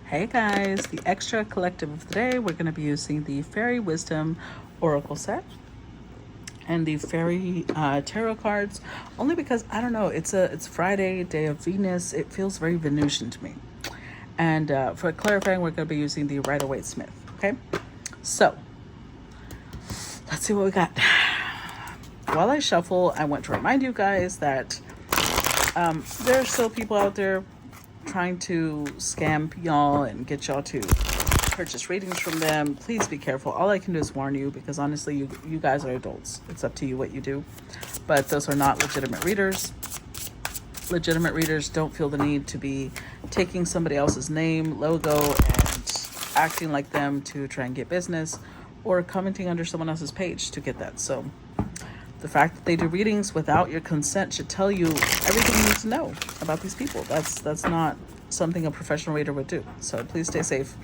Hey guys, the extra collective of the day, we're going to be using the Fairy Wisdom Oracle set and the Fairy Tarot cards, only because, I don't know, it's Friday, day of Venus. It feels very Venusian to me. And for clarifying, we're going to be using the Rider-Waite-Smith, okay? So, let's see what we got. While I shuffle, I want to remind you guys that there are still people out there trying to scam y'all and get y'all to purchase readings from them. Please be careful. All I can do is warn you, because honestly, you guys are adults. It's up to you what you do. But those are not legitimate readers. Legitimate readers don't feel the need to be taking somebody else's name, logo, and acting like them to try and get business, or commenting under someone else's page to get that. So the fact that they do readings without your consent should tell you everything you need to know about these people. That's not something a professional reader would do. So please stay safe.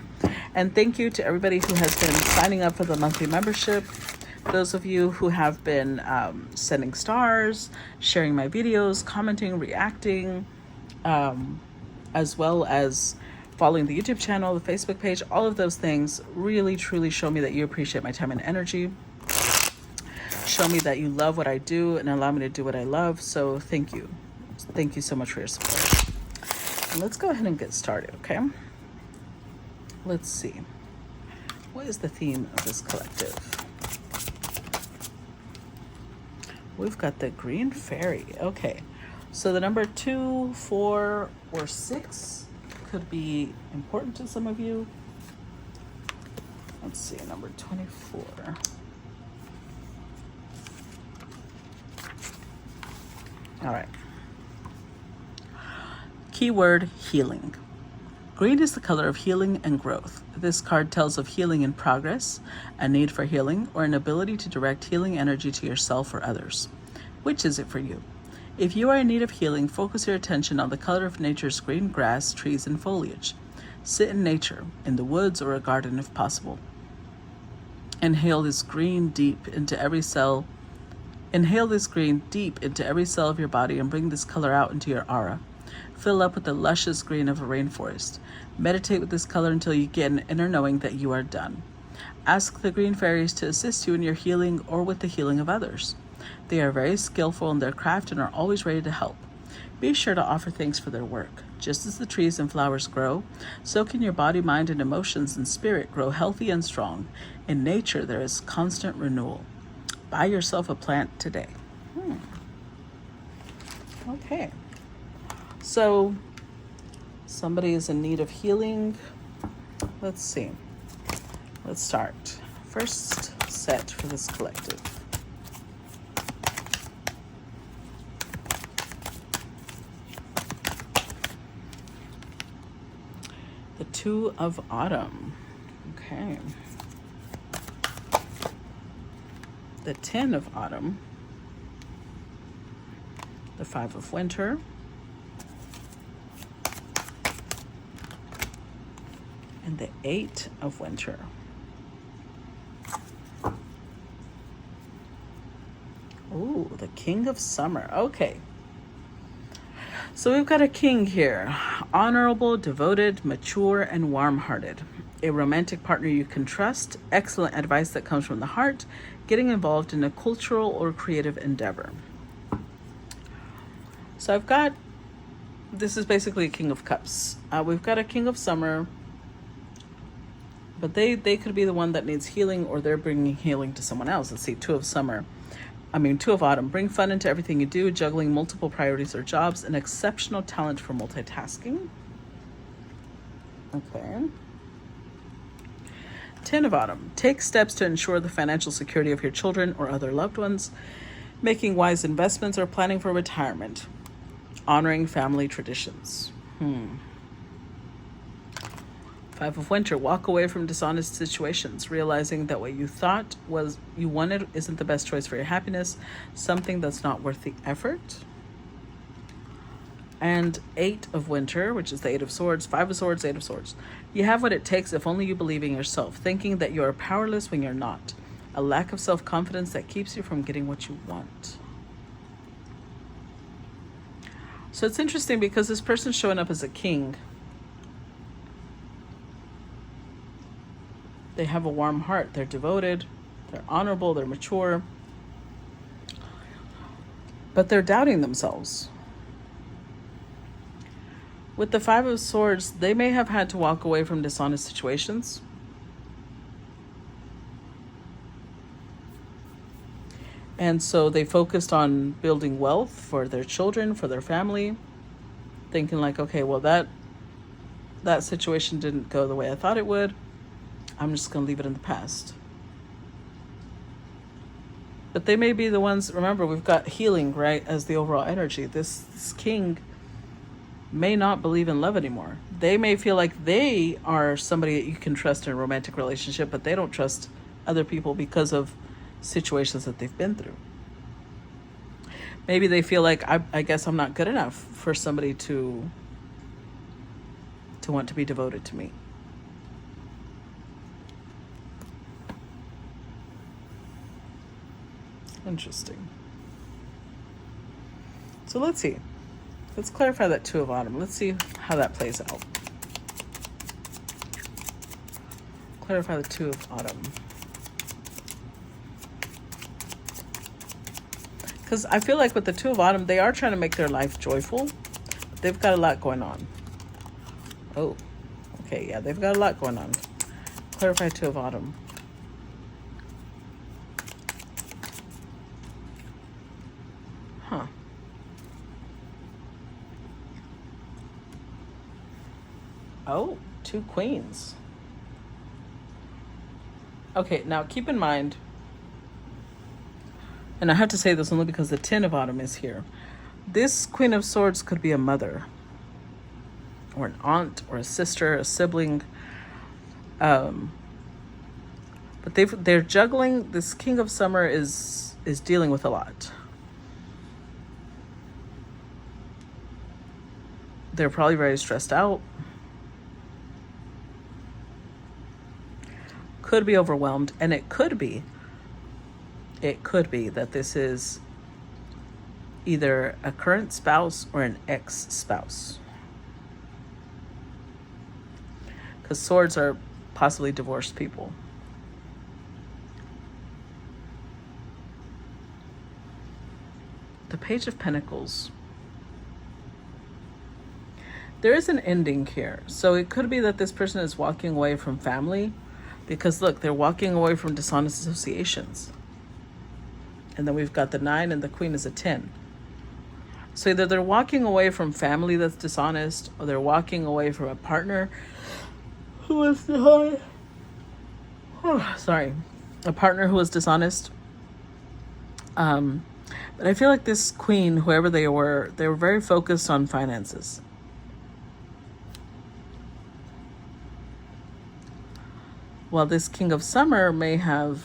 And thank you to everybody who has been signing up for the monthly membership. Those of you who have been sending stars, sharing my videos, commenting, reacting, as well as following the YouTube channel, the Facebook page, all of those things really, truly show me that you appreciate my time and energy. Show me that you love what I do and allow me to do what I love. So thank you. Thank you so much for your support. And let's go ahead and get started, okay? Let's see. What is the theme of this collective? We've got the Green Fairy. Okay. So the number 2, 4, or 6 could be important to some of you. Let's see, number 24. All right. Keyword: healing. Green is the color of healing and growth. This card tells of healing in progress, a need for healing, or an ability to direct healing energy to yourself or others. Which is it for you? If you are in need of healing, focus your attention on the color of nature's green grass, trees, and foliage. Sit in nature, in the woods or a garden if possible. Inhale this green deep into every cell. Inhale this green deep into every cell of your body and bring this color out into your aura. Fill up with the luscious green of a rainforest. Meditate with this color until you get an inner knowing that you are done. Ask the green fairies to assist you in your healing or with the healing of others. They are very skillful in their craft and are always ready to help. Be sure to offer thanks for their work. Just as the trees and flowers grow, so can your body, mind, and emotions and spirit grow healthy and strong. In nature, there is constant renewal. Buy yourself a plant today. Okay. So somebody is in need of healing. Let's see. Let's start. First set for this collective. The 2 of Autumn. Okay. The 10 of Autumn. The 5 of Winter. And the 8 of Winter. Ooh, the King of Summer. Okay. So we've got a king here. Honorable, devoted, mature, and warm-hearted. A romantic partner you can trust. Excellent advice that comes from the heart. Getting involved in a cultural or creative endeavor. So I've got, this is basically a King of Cups. We've got a King of Summer, but they could be the one that needs healing, or they're bringing healing to someone else. Let's see, 2 of Autumn. Bring fun into everything you do, juggling multiple priorities or jobs, an exceptional talent for multitasking. Okay. 10 of Autumn. Take steps to ensure the financial security of your children or other loved ones, making wise investments or planning for retirement, honoring family traditions. 5 of Winter. Walk away from dishonest situations, realizing that what you thought was you wanted isn't the best choice for your happiness, something that's not worth the effort. And 8 of Winter, which is the 8 of Swords, 5 of Swords, 8 of Swords. You have what it takes if only you believe in yourself, thinking that you are powerless when you're not. A lack of self-confidence that keeps you from getting what you want. So it's interesting because this person's showing up as a king. They have a warm heart. They're devoted. They're honorable. They're mature. But they're doubting themselves. With the Five of Swords, they may have had to walk away from dishonest situations. And so they focused on building wealth for their children, for their family, thinking like, okay, well, that situation didn't go the way I thought it would. I'm just going to leave it in the past. But they may be the ones, remember, we've got healing, right, as the overall energy. This king may not believe in love anymore. They may feel like they are somebody that you can trust in a romantic relationship, but they don't trust other people because of situations that they've been through. Maybe they feel like, I guess I'm not good enough for somebody to want to be devoted to me. Interesting. So let's see. Let's clarify that Two of Autumn. Let's see how that plays out. Clarify the Two of Autumn. Because I feel like with the Two of Autumn, they are trying to make their life joyful. But they've got a lot going on. Oh, okay, yeah, they've got a lot going on. Clarify Two of Autumn. Huh. Oh, two queens. Okay, now keep in mind, and I have to say this only because the Ten of Autumn is here. This Queen of Swords could be a mother, or an aunt, or a sister, a sibling. But they're juggling. This King of Summer is dealing with a lot. They're probably very stressed out. Could be overwhelmed, and it could be that this is either a current spouse or an ex-spouse. Because swords are possibly divorced people. The Page of Pentacles. There is an ending here. So it could be that this person is walking away from family because look, they're walking away from dishonest associations. And then we've got the 9 and the Queen is a 10. So either they're walking away from family that's dishonest, or they're walking away from a partner who is dishonest. A partner who was dishonest. But I feel like this queen, whoever they were very focused on finances. While this King of Summer may have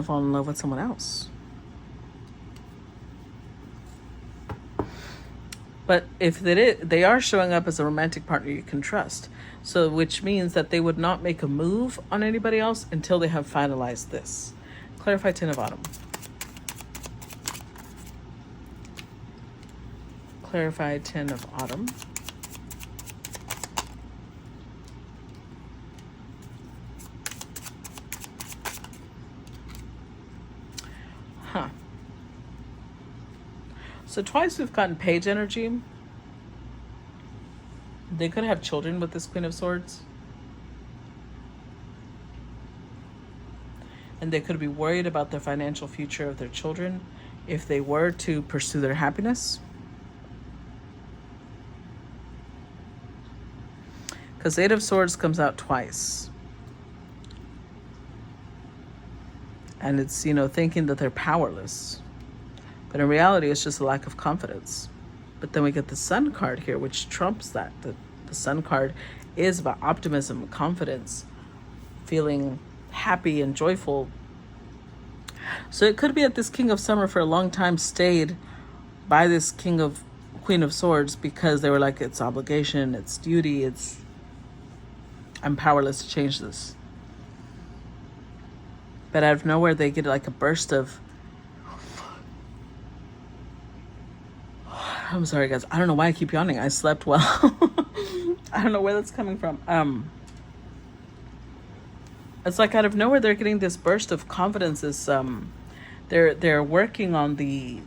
fallen in love with someone else. But if they are showing up as a romantic partner you can trust. So which means that they would not make a move on anybody else until they have finalized this. Clarify Ten of Autumn. Clarify Ten of Autumn. Huh. So twice we've gotten page energy. They could have children with this Queen of Swords. And they could be worried about the financial future of their children if they were to pursue their happiness. Because Eight of Swords comes out twice. And it's, thinking that they're powerless. But in reality, it's just a lack of confidence. But then we get the Sun card here, which trumps that. The Sun card is about optimism, confidence, feeling happy and joyful. So it could be that this King of Summer for a long time stayed by this Queen of Swords because they were like, it's obligation, it's duty, I'm powerless to change this. But out of nowhere, they get like a burst of, I'm sorry guys, I don't know why I keep yawning. I slept well. I don't know where that's coming from. It's like out of nowhere they're getting this burst of confidence. This they're working on the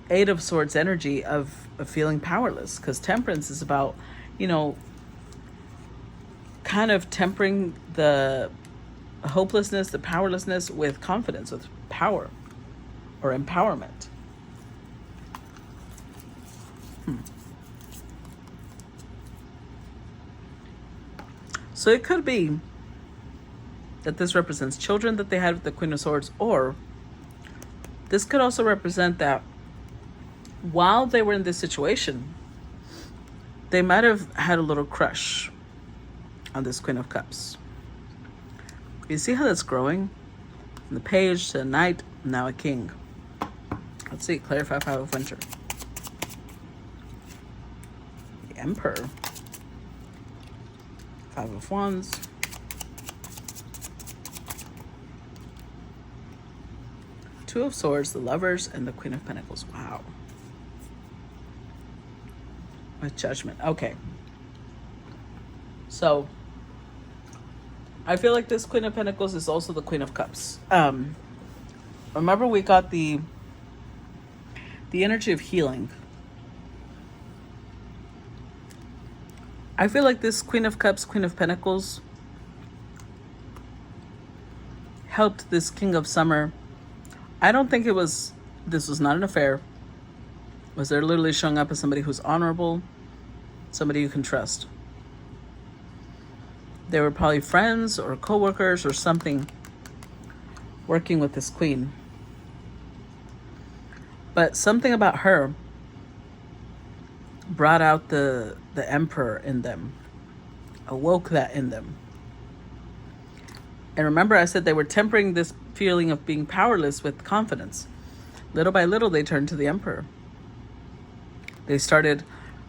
Eight of Swords energy of feeling powerless, because Temperance is about, you know, kind of tempering the hopelessness, the powerlessness with confidence, with power or empowerment. So it could be that this represents children that they had with the Queen of Swords, or this could also represent that while they were in this situation, they might have had a little crush on this Queen of Cups. You see how that's growing? From the page to a knight, now a king. Let's see, clarify Five of Winter. The Emperor. Five of Wands. Two of Swords, the Lovers, and the Queen of Pentacles. Wow. With Judgment. Okay. So, I feel like this Queen of Pentacles is also the Queen of Cups. Remember we got the energy of healing. I feel like this Queen of Cups, Queen of Pentacles helped this King of Summer. I don't think this was not an affair. Was they're literally showing up as somebody who's honorable, somebody you can trust. They were probably friends or co-workers or something working with this queen. But something about her brought out the Emperor in them, awoke that in them. And remember I said they were tempering this feeling of being powerless with confidence. Little by little, they turned to the Emperor. They started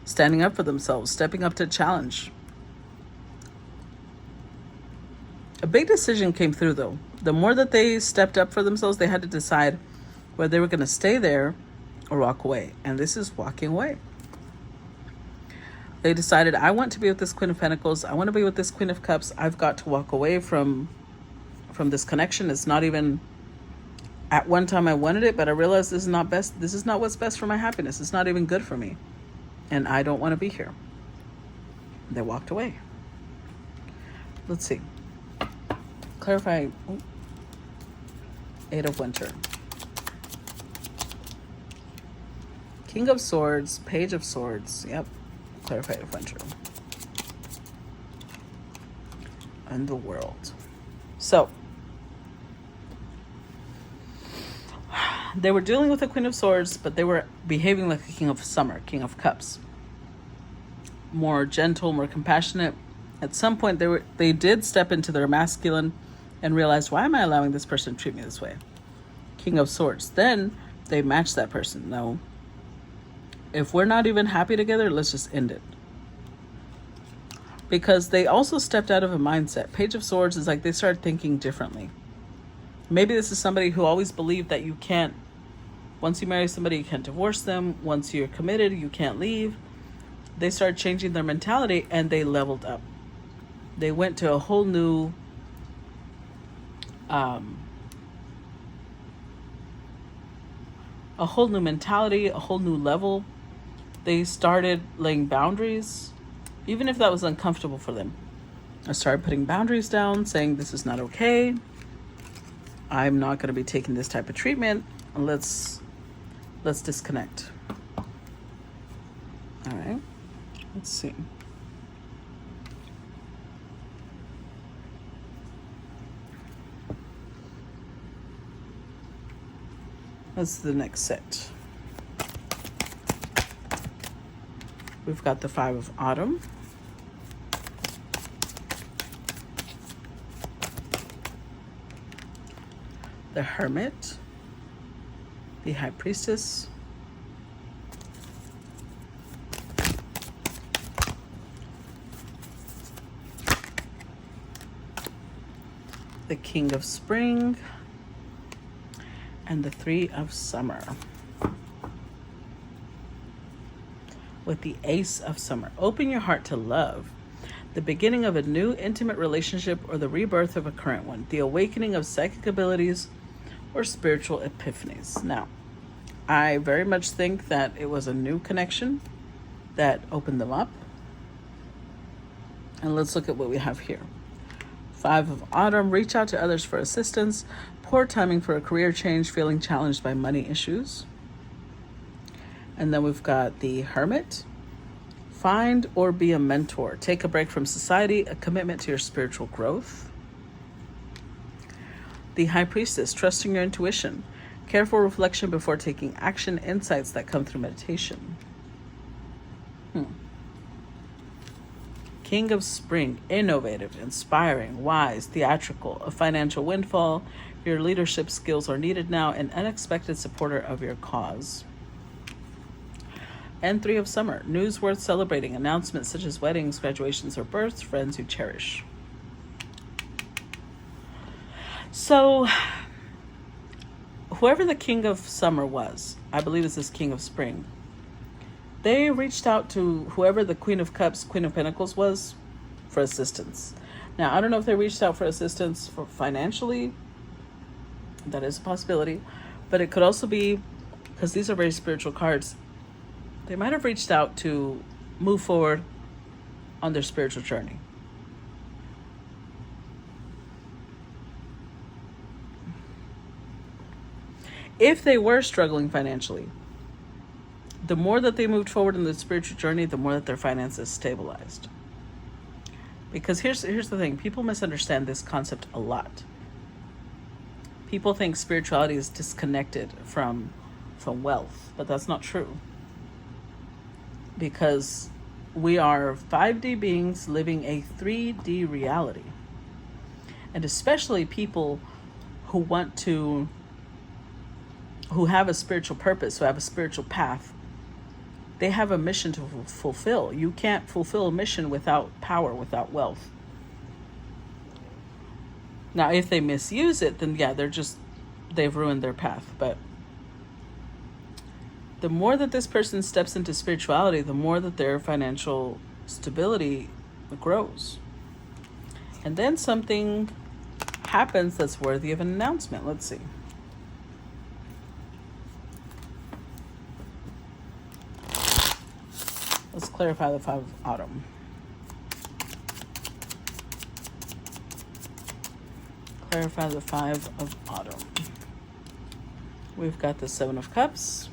standing up for themselves, stepping up to challenge. A big decision came through, though. The more that they stepped up for themselves, they had to decide whether they were going to stay there or walk away. And this is walking away. They decided, I want to be with this Queen of Pentacles. I want to be with this Queen of Cups. I've got to walk away from this connection. It's not even, at one time I wanted it, but I realized this is not best. This is not what's best for my happiness. It's not even good for me. And I don't want to be here. They walked away. Let's see. Clarify. Eight of Winter. King of Swords, Page of Swords. Yep. Clarify Eight of Winter. And the World. So, they were dealing with the Queen of Swords, but they were behaving like a King of Summer, King of Cups. More gentle, more compassionate. At some point, they did step into their masculine and realized, why am I allowing this person to treat me this way? King of Swords. Then they matched that person. No. If we're not even happy together, let's just end it. Because they also stepped out of a mindset. Page of Swords is like they started thinking differently. Maybe this is somebody who always believed that you can't, once you marry somebody, you can't divorce them. Once you're committed, you can't leave. They started changing their mentality and they leveled up. They went to a whole new mentality, a whole new level. They started laying boundaries, even if that was uncomfortable for them. I started putting boundaries down, saying this is not okay. I'm not going to be taking this type of treatment. Let's disconnect. All right. Let's see. What's the next set? We've got the Five of Autumn. The Hermit. The High Priestess. The King of Spring. And the Three of Summer. with the Ace of Summer. Open your heart to love, the beginning of a new intimate relationship or the rebirth of a current one, the awakening of psychic abilities or spiritual epiphanies. Now, I very much think that it was a new connection that opened them up. And let's look at what we have here. 5 of Autumn, reach out to others for assistance. Poor timing for a career change, feeling challenged by money issues. And then we've got the Hermit. Find or be a mentor. Take a break from society, a commitment to your spiritual growth. The High Priestess, trusting your intuition. Careful reflection before taking action, insights that come through meditation. King of Spring, innovative, inspiring, wise, theatrical, a financial windfall. Your leadership skills are needed now, an unexpected supporter of your cause. And 3 of Summer, news worth celebrating, announcements such as weddings, graduations, or births, friends you cherish. So, whoever the King of Summer was, I believe is this King of Spring, they reached out to whoever the Queen of Cups, Queen of Pentacles was for assistance. Now, I don't know if they reached out for assistance for financially. That is a possibility. But it could also be, because these are very spiritual cards, they might have reached out to move forward on their spiritual journey. If they were struggling financially, the more that they moved forward in the spiritual journey, the more that their finances stabilized. Because here's the thing, people misunderstand this concept a lot. People think spirituality is disconnected from wealth, but that's not true. Because we are 5D beings living a 3D reality. And especially people who have a spiritual purpose, who have a spiritual path, they have a mission to fulfill. You can't fulfill a mission without power, without wealth. Now, if they misuse it, then yeah, they've ruined their path. But the more that this person steps into spirituality, the more that their financial stability grows. And then something happens that's worthy of an announcement. Let's see. Let's clarify the 5 of Autumn. Clarify the 5 of Autumn. We've got the 7 of Cups,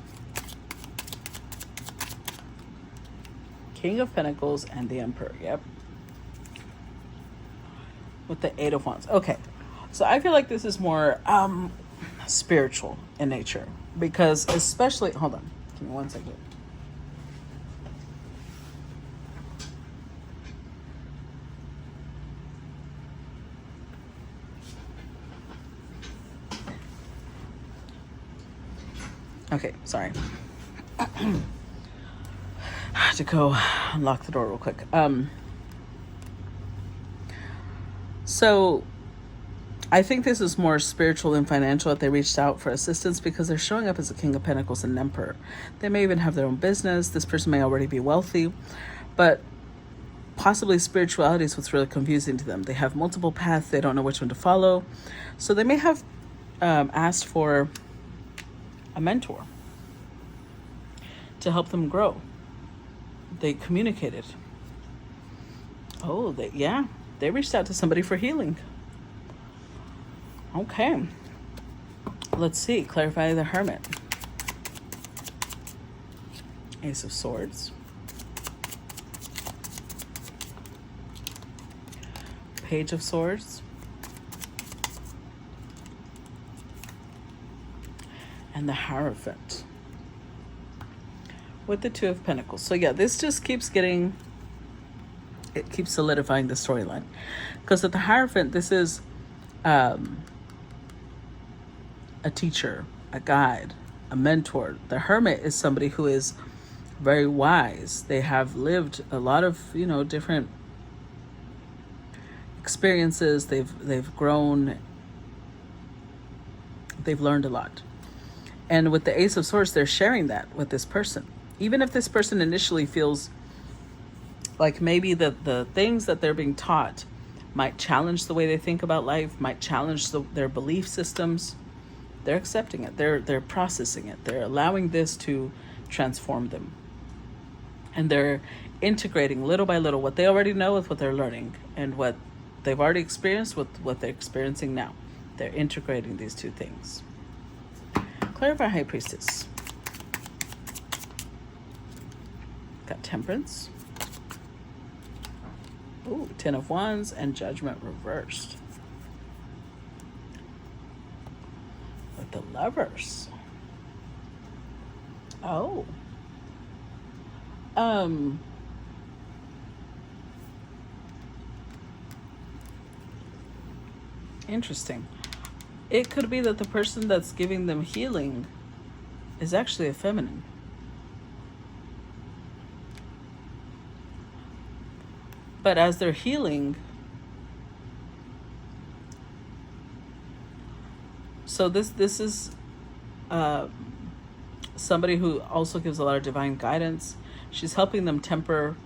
King of Pentacles, and the Emperor. Yep. With the 8 of Wands. Okay. So I feel like this is more spiritual in nature. Because especially... Hold on. Give me 1 second. Okay, sorry. I had to go unlock the door real quick. So I think this is more spiritual than financial, that they reached out for assistance, because they're showing up as a King of Pentacles and an Emperor. They may even have their own business. This person may already be wealthy, but possibly spirituality is what's really confusing to them. They have multiple paths. They don't know which one to follow. So they may have asked for a mentor to help them grow. They communicated. Oh, they reached out to somebody for healing. Okay. Let's see. Clarify the Hermit. Ace of Swords. Page of Swords. And the Hierophant. With the 2 of Pentacles. So yeah, this just keeps solidifying the storyline. Because with the Hierophant, this is a teacher, a guide, a mentor. The Hermit is somebody who is very wise. They have lived a lot of, different experiences. They've grown. They've learned a lot. And with the Ace of Swords, they're sharing that with this person. Even if this person initially feels like maybe the things that they're being taught might challenge the way they think about life, might challenge their belief systems, they're accepting it. They're processing it. They're allowing this to transform them. And they're integrating little by little what they already know with what they're learning, and what they've already experienced with what they're experiencing now. They're integrating these two things. Clarify, High Priestess. Got Temperance. Ooh, Ten of Wands and Judgment reversed. With the Lovers. Oh. Interesting. It could be that the person that's giving them healing is actually a feminine. But as they're healing, so this is somebody who also gives a lot of divine guidance. She's helping them temper,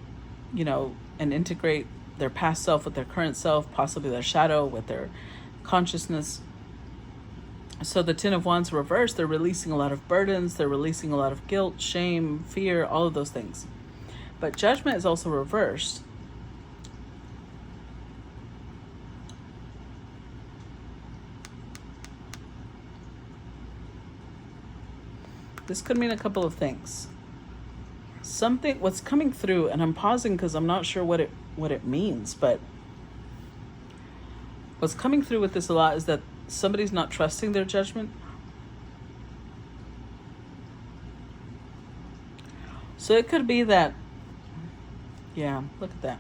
and integrate their past self with their current self, possibly their shadow with their consciousness. So the Ten of Wands reversed, they're releasing a lot of burdens, they're releasing a lot of guilt, shame, fear, all of those things. But Judgment is also reversed. This could mean a couple of things. What's coming through, and I'm pausing because I'm not sure what it means, but what's coming through with this a lot is that somebody's not trusting their judgment. So it could be that, yeah, look at that.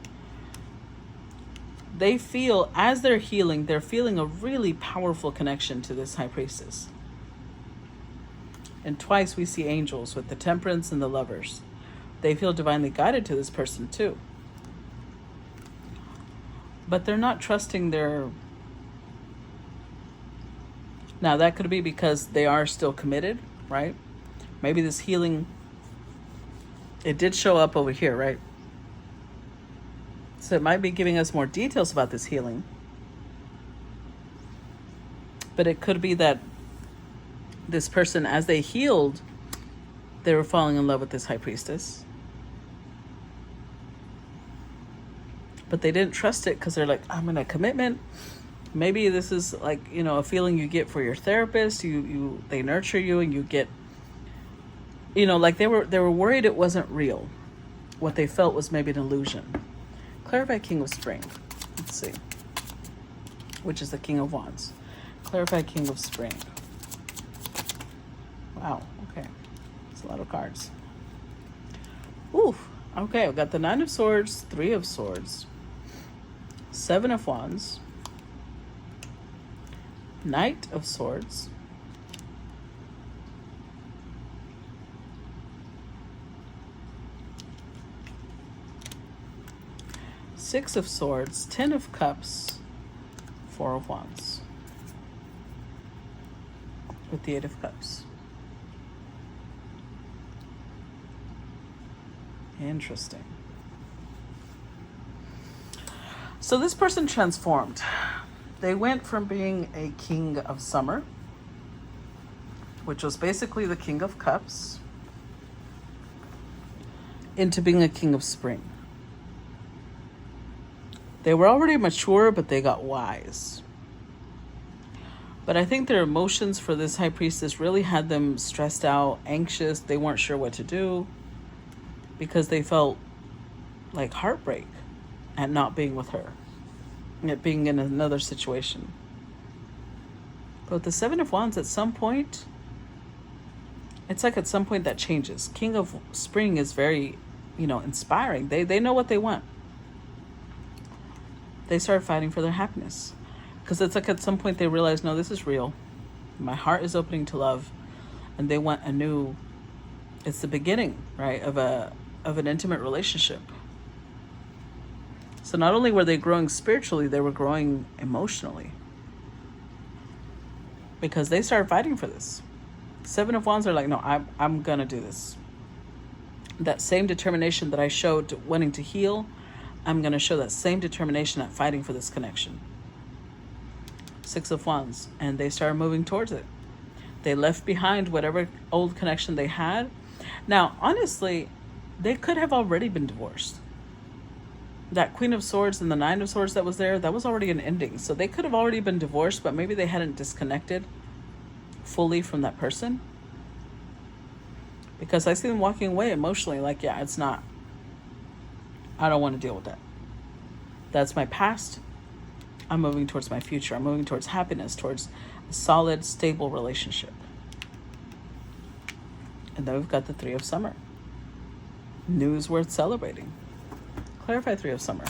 They feel, as they're healing, they're feeling a really powerful connection to this High Priestess. And twice we see angels with the Temperance and the Lovers. They feel divinely guided to this person too. But they're not trusting their... Now that could be because they are still committed, right? Maybe this healing, it did show up over here, right? So it might be giving us more details about this healing. But it could be that this person, as they healed, they were falling in love with this High Priestess. But they didn't trust it because they're like, I'm in a commitment. Maybe this is like, a feeling you get for your therapist. They nurture you and you get, like they were worried it wasn't real. What they felt was maybe an illusion. Clarify, King of Spring. Let's see. Which is the King of Wands. Clarify, King of Spring. Wow, okay. It's a lot of cards. Ooh, okay, I've got the Nine of Swords, Three of Swords, Seven of Wands, Knight of Swords, Six of Swords, Ten of Cups, Four of Wands, with the Eight of Cups. Interesting. So this person transformed. They went from being a King of Summer, which was basically the King of Cups, into being a King of Spring. They were already mature, but they got wise. But I think their emotions for this High Priestess really had them stressed out, anxious. They weren't sure what to do, because they felt like heartbreak at not being with her, at being in another situation. But the Seven of Wands, at some point, it's like at some point that changes. King of Spring is very, inspiring. They know what they want. They start fighting for their happiness. Because it's like at some point they realize, no, this is real. My heart is opening to love. And they want a new, it's the beginning, right, of an intimate relationship. So not only were they growing spiritually, they were growing emotionally. Because they started fighting for this. Seven of Wands are like, no, I'm gonna do this. that same determination that I showed wanting to heal, I'm going to show that same determination at fighting for this connection. Six of Wands, and they started moving towards it. They left behind whatever old connection they had. Now, honestly, they could have already been divorced. That Queen of Swords and the Nine of Swords that was there, that was already an ending. So they could have already been divorced, but maybe they hadn't disconnected fully from that person. Because I see them walking away emotionally like, yeah, it's not, I don't want to deal with that. That's my past. I'm moving towards my future. I'm moving towards happiness, towards a solid, stable relationship. And then we've got the Three of Summer. News worth celebrating. Clarify Three of Summer.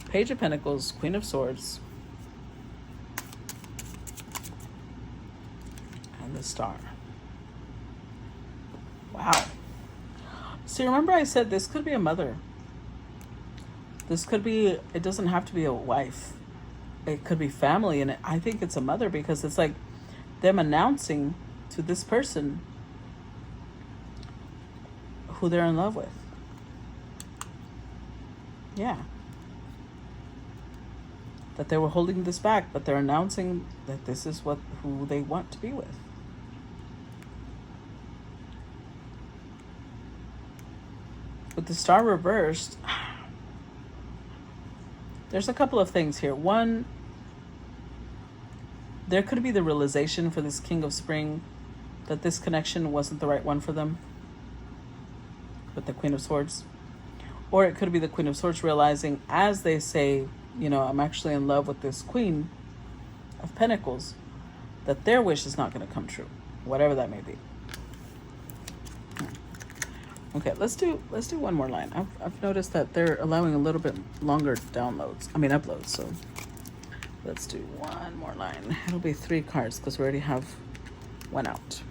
Page of Pentacles, Queen of Swords, and the Star. Wow. See, remember I said this could be a mother. This could be, it doesn't have to be a wife. It could be family, and I think it's a mother because it's like them announcing to this person who they're in love with. Yeah. That they were holding this back, but they're announcing that this is who they want to be with. With the Star reversed, there's a couple of things here. One, there could be the realization for this King of Spring that this connection wasn't the right one for them with the Queen of Swords. Or it could be the Queen of Swords realizing, as they say, you know, I'm actually in love with this Queen of Pentacles, that their wish is not going to come true, whatever that may be. Okay, let's do one more line. I've noticed that they're allowing a little bit longer uploads, so let's do one more line. It'll be 3 cards because we already have one out.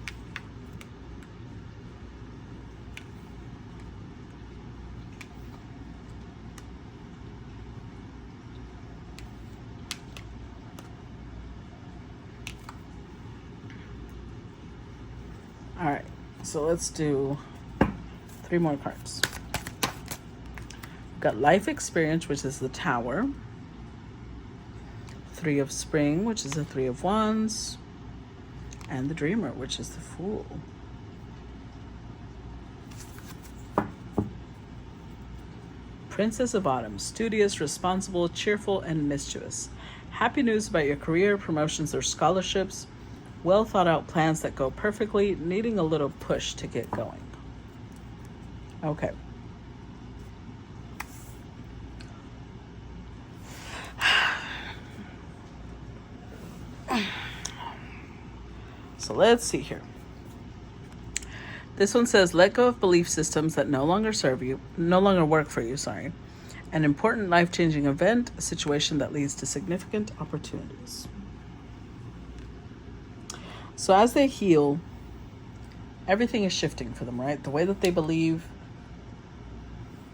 All right, so let's do 3 more cards. We've got Life Experience, which is the Tower. 3 of Spring, which is the 3 of Wands. And the Dreamer, which is the Fool. Princess of Autumn, studious, responsible, cheerful, and mischievous. Happy news about your career, promotions, or scholarships. Well thought out plans that go perfectly, needing a little push to get going. Okay. So let's see here. This one says, let go of belief systems that no longer work for you, An important life-changing event, a situation that leads to significant opportunities. So as they heal, everything is shifting for them, right? The way that they believe,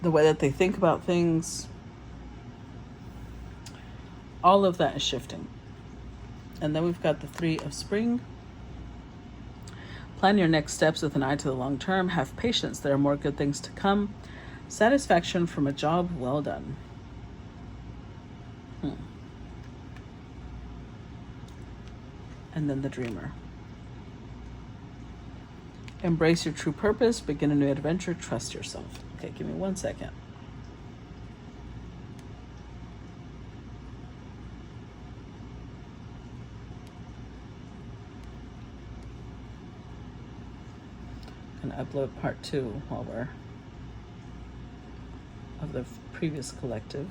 the way that they think about things, all of that is shifting. And then we've got the 3 of Spring. Plan your next steps with an eye to the long term. Have patience. There are more good things to come. Satisfaction from a job well done. And then the Dreamer. Embrace your true purpose. Begin a new adventure. Trust yourself. Okay, give me 1 second. I'm going to upload part 2 of the previous collective.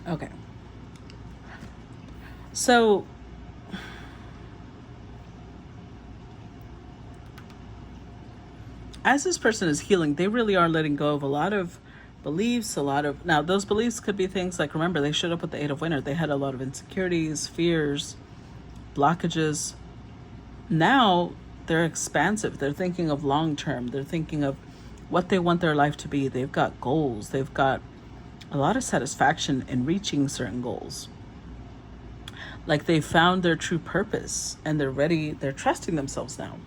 Okay. So as this person is healing, they really are letting go of a lot of beliefs, a lot of, now those beliefs could be things like, remember, they showed up with the Eight of Winter. They had a lot of insecurities, fears, blockages. Now they're expansive. They're thinking of long term. They're thinking of what they want their life to be. They've got goals. They've got a lot of satisfaction in reaching certain goals. Like they found their true purpose and they're ready. They're trusting themselves now.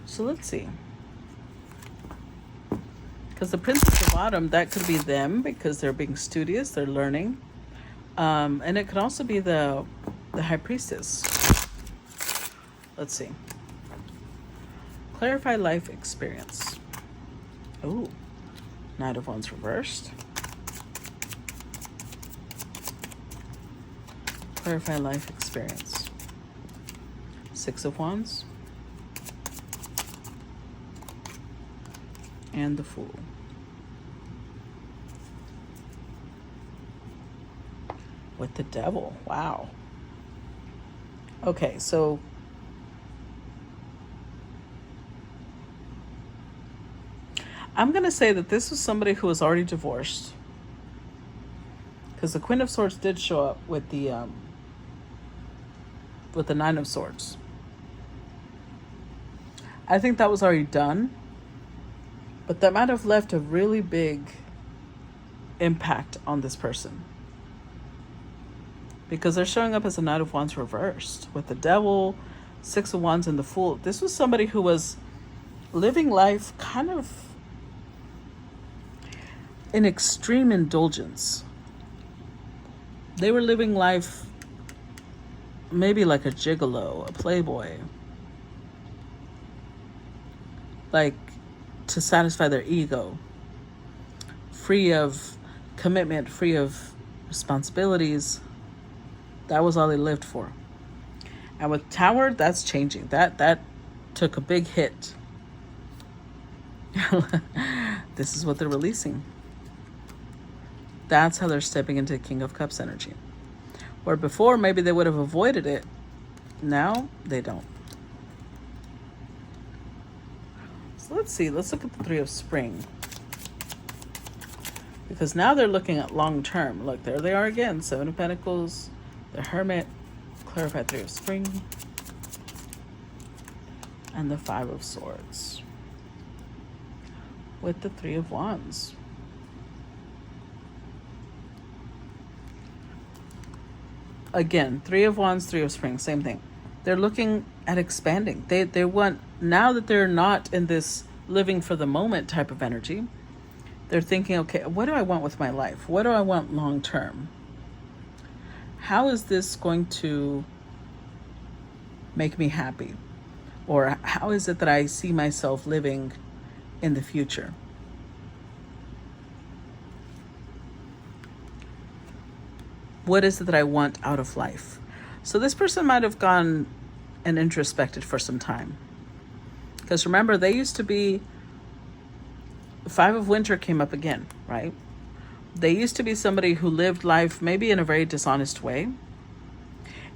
So let's see. Because the Prince at the bottom, that could be them because they're being studious, they're learning. And it could also be the High Priestess. Let's see. Clarify life experience. Oh, Knight of Wands reversed. Clarify life experience. Six of Wands. And the Fool. With the Devil. Wow. Okay, so I'm going to say that this was somebody who was already divorced. Because the Queen of Swords did show up with the Nine of Swords. I think that was already done. But that might have left a really big impact on this person. Because they're showing up as a Knight of Wands reversed. With the Devil, Six of Wands, and the Fool. This was somebody who was living life kind of in extreme indulgence. They were living life maybe like a gigolo, a playboy. Like, to satisfy their ego, free of commitment, free of responsibilities. That was all they lived for. And with Tower, that's changing. That took a big hit. This is what they're releasing. That's how they're stepping into King of Cups energy. Where before, maybe they would have avoided it. Now, they don't. So let's see. Let's look at the Three of Spring. Because now they're looking at long term. Look, there they are again. Seven of Pentacles, the Hermit, clarified Three of Spring, and the Five of Swords. With the Three of Wands. Again, Three of Wands, Three of Spring, same thing. They're looking at expanding. They want, now that they're not in this living for the moment type of energy, they're thinking, okay, what do I want with my life? What do I want long term? How is this going to make me happy? Or how is it that I see myself living in the future? What is it that I want out of life? So this person might have gone and introspected for some time. Because remember, they used to be, Five of Winter came up again, right? They used to be somebody who lived life maybe in a very dishonest way.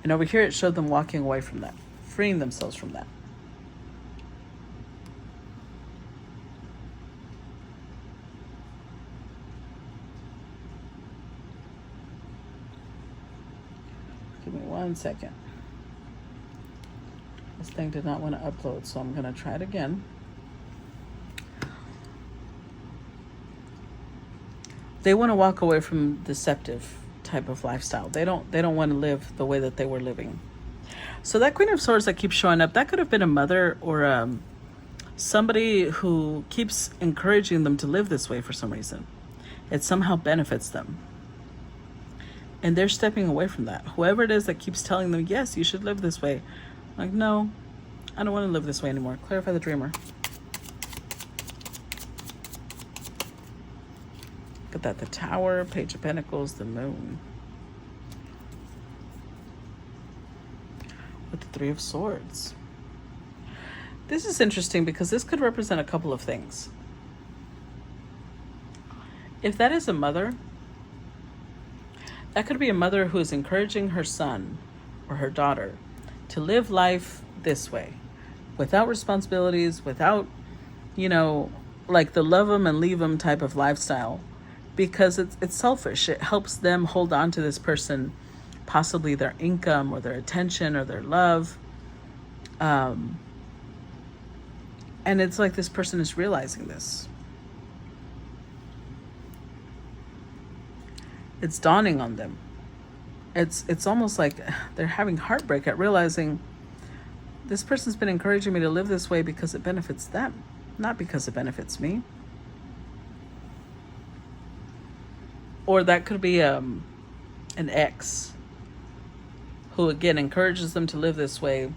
And over here, it showed them walking away from that, freeing themselves from that. Give me 1 second. This thing did not want to upload, so I'm going to try it again. They want to walk away from deceptive type of lifestyle. They don't want to live the way that they were living. So that Queen of Swords that keeps showing up, that could have been a mother or somebody who keeps encouraging them to live this way for some reason. It somehow benefits them. And they're stepping away from that. Whoever it is that keeps telling them, yes, you should live this way. Like, no, I don't want to live this way anymore. Clarify the Dreamer. Look at that. The Tower, Page of Pentacles, the Moon. With the Three of Swords. This is interesting because this could represent a couple of things. If that is a mother, that could be a mother who is encouraging her son or her daughter to live life this way, without responsibilities, without, like the love them and leave them type of lifestyle, because it's selfish. It helps them hold on to this person, possibly their income or their attention or their love. And it's like this person is realizing this. It's dawning on them. It's almost like they're having heartbreak at realizing this person's been encouraging me to live this way because it benefits them, not because it benefits me. Or that could be an ex who again encourages them to live this way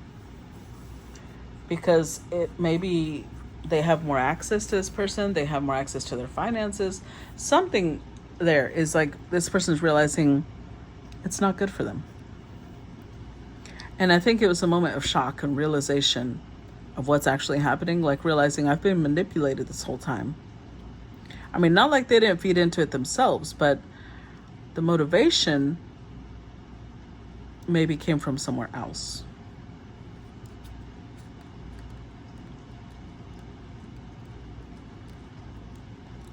because it maybe they have more access to this person, they have more access to their finances. Something there is like this person's realizing it's not good for them. And I think it was a moment of shock and realization of what's actually happening, like realizing I've been manipulated this whole time. I mean, not like they didn't feed into it themselves, but the motivation maybe came from somewhere else.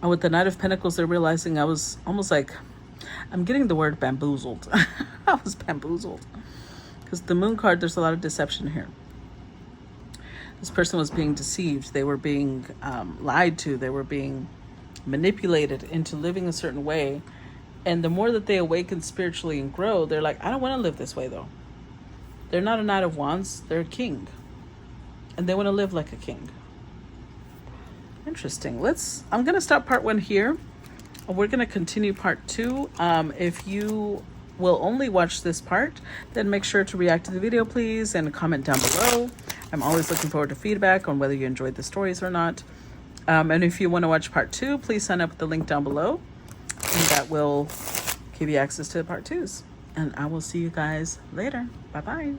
And with the Knight of Pentacles, they're realizing I was almost like, I'm getting the word bamboozled. I was bamboozled. Because the Moon card, there's a lot of deception here. This person was being deceived. They were being lied to. They were being manipulated into living a certain way. And the more that they awaken spiritually and grow, they're like, I don't want to live this way though. They're not a Knight of Wands, they're a king. And they want to live like a king. Interesting. I'm going to stop part 1 here. We're going to continue part 2. If you will only watch this part, then make sure to react to the video, please, and comment down below. I'm always looking forward to feedback on whether you enjoyed the stories or not. And if you want to watch part 2, please sign up with the link down below. And that will give you access to part 2s. And I will see you guys later. Bye-bye.